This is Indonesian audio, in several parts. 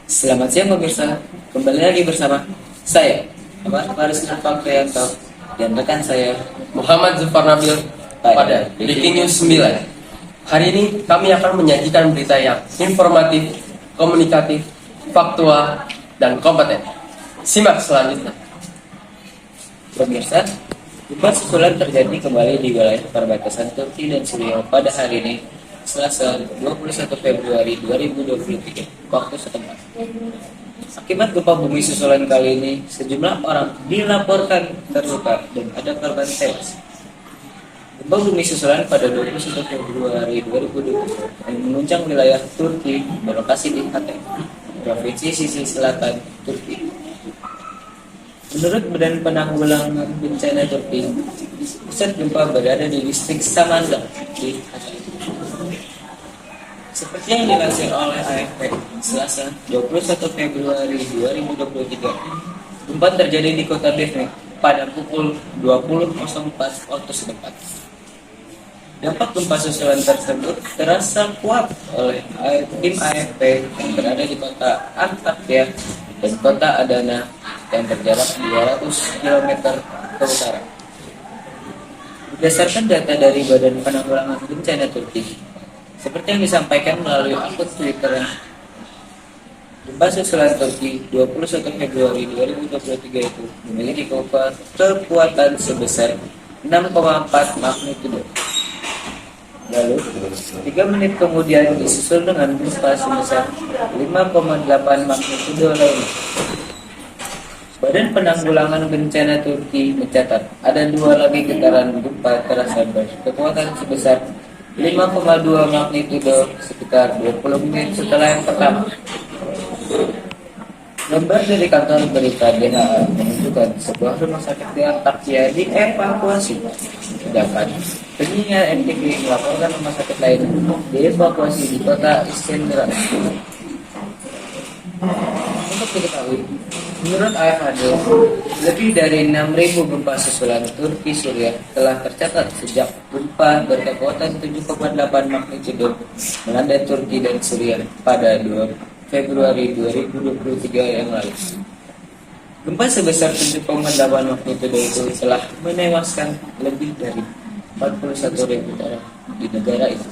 Selamat siang pemirsa, kembali lagi bersama saya, Ahmad Faris Nurfakrianto, dan rekan saya Muhammad Zufar Nabil pada Breaking News 9. Hari ini kami akan menyajikan berita yang informatif, komunikatif, faktual, dan kompeten. Simak selanjutnya. pemirsa. Gempa susulan terjadi kembali di wilayah perbatasan Turki dan Suriah pada hari ini, Selasa 21 Februari 2023, waktu setempat. Akibat gempa bumi susulan kali ini, sejumlah orang dilaporkan terluka dan ada korban tewas. Gempa bumi susulan pada 21 Februari 2023 yang menguncang wilayah Turki berlokasi di Hatay, provinsi sisi selatan Turki. Menurut Badan Penanggulangan Bencana Turki, pusat gempa berada di distrik Samandağ di Hatay. Seperti yang dilansir oleh AFP, Selasa 21 Februari 2023, gempa terjadi di kota Defne pada pukul 20.04 waktu setempat. Dampak gempa susulan tersebut terasa kuat oleh tim AFP yang berada di kota Antakya dan kota Adana yang berjarak 200 km ke utara. Berdasarkan data dari Badan Penanggulangan Bencana Turki, seperti yang disampaikan melalui akun Twitter, gempa susulan Turki 21 Februari 2023 itu memiliki kekuatan sebesar 6,4 magnitudo. Lalu, 3 menit kemudian disusul dengan gempa sebesar 5,8 magnitudo lainnya. Badan Penanggulangan Bencana Turki mencatat ada 2 lagi getaran gempa terasa berkekuatan sebesar 5,2 magnitudo sekitar 20 menit setelah yang pertama. Gambar dari kantor berita DHA menunjukkan sebuah rumah sakit di Antakya dievakuasi, sedangkan penyiar NTV melaporkan rumah sakit lain dievakuasi di kota Iskender. Untuk diketahui, menurut AFD, lebih dari 6.000 gempa susulan Turki Suriah telah tercatat sejak gempa berkekuatan 7,8 magnitudo melanda Turki dan Suriah pada 2 Februari 2023 yang lalu. Gempa sebesar 7,8 magnitudo itu telah menewaskan lebih dari 41.000 orang di negara itu.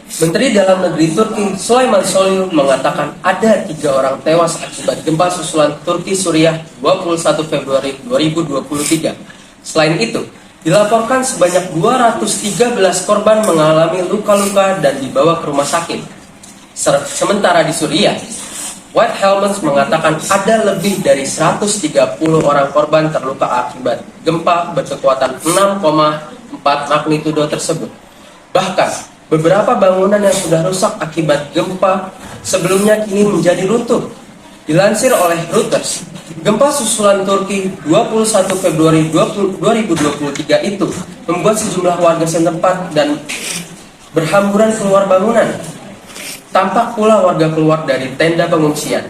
Menteri Dalam Negeri Turki Suleyman Soylu mengatakan ada 3 orang tewas akibat gempa susulan Turki Suriah 21 Februari 2023. Selain itu, dilaporkan sebanyak 213 korban mengalami luka-luka dan dibawa ke rumah sakit. Sementara di Suriah, White Helmets mengatakan ada lebih dari 130 orang korban terluka akibat gempa berkekuatan 6,4 magnitudo tersebut. Bahkan, beberapa bangunan yang sudah rusak akibat gempa sebelumnya kini menjadi runtuh. Dilansir oleh Reuters, gempa susulan Turki 21 Februari 2023 itu membuat sejumlah warga setempat dan berhamburan keluar bangunan. Tampak pula warga keluar dari tenda pengungsian.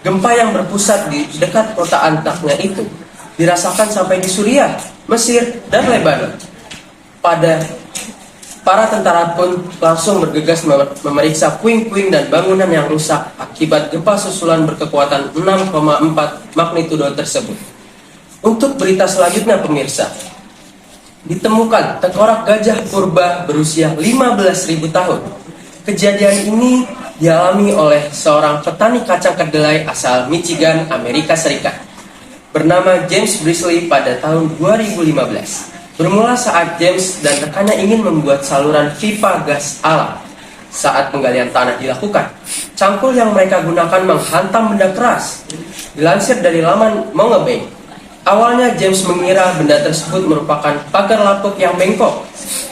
Gempa yang berpusat di dekat kota Antakya itu dirasakan sampai di Suriah, Mesir, dan Lebanon. Para tentara pun langsung bergegas memeriksa puing-puing dan bangunan yang rusak akibat gempa susulan berkekuatan 6,4 magnitudo tersebut. Untuk berita selanjutnya pemirsa, ditemukan tengkorak gajah purba berusia 15.000 tahun. Kejadian ini dialami oleh seorang petani kacang kedelai asal Michigan, Amerika Serikat, bernama James Brisley pada tahun 2015. Bermula saat James dan rekannya ingin membuat saluran pipa gas alam. Saat penggalian tanah dilakukan, cangkul yang mereka gunakan menghantam benda keras. Dilansir dari laman Mongebay, awalnya James mengira benda tersebut merupakan pagar lapuk yang bengkok.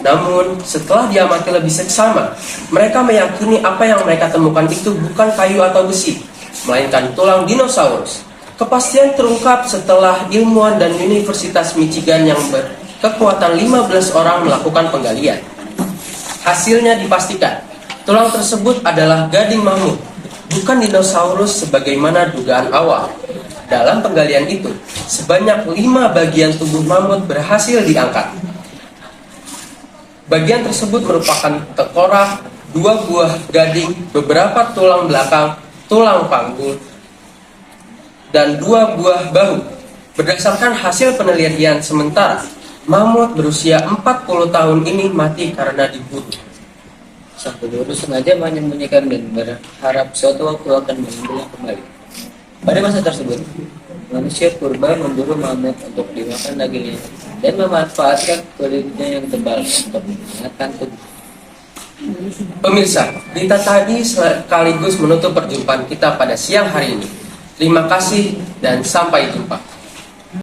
Namun, setelah diamati lebih seksama, mereka meyakini apa yang mereka temukan itu bukan kayu atau besi, melainkan tulang dinosaurus. Kepastian terungkap setelah ilmuwan dan Universitas Michigan yang berkekuatan 15 orang melakukan penggalian. Hasilnya dipastikan, tulang tersebut adalah gading mamut, bukan dinosaurus sebagaimana dugaan awal. Dalam penggalian itu, sebanyak 5 bagian tubuh mamut berhasil diangkat. Bagian tersebut merupakan tengkorak, 2 buah gading, beberapa tulang belakang, tulang panggung, dan 2 buah bahu. Berdasarkan hasil penelitian sementara, mamut berusia 40 tahun ini mati karena dibunuh. Sang pemburu sengaja menyembunyikan dan berharap suatu waktu akan mengambilnya kembali. Pada masa tersebut, manusia purba memburu mamut untuk dimakan dagingnya dan memanfaatkan kulitnya yang tebal untuk menghangatkan tubuh. Pemirsa, berita tadi sekaligus menutup perjumpaan kita pada siang hari ini. Terima kasih dan sampai jumpa.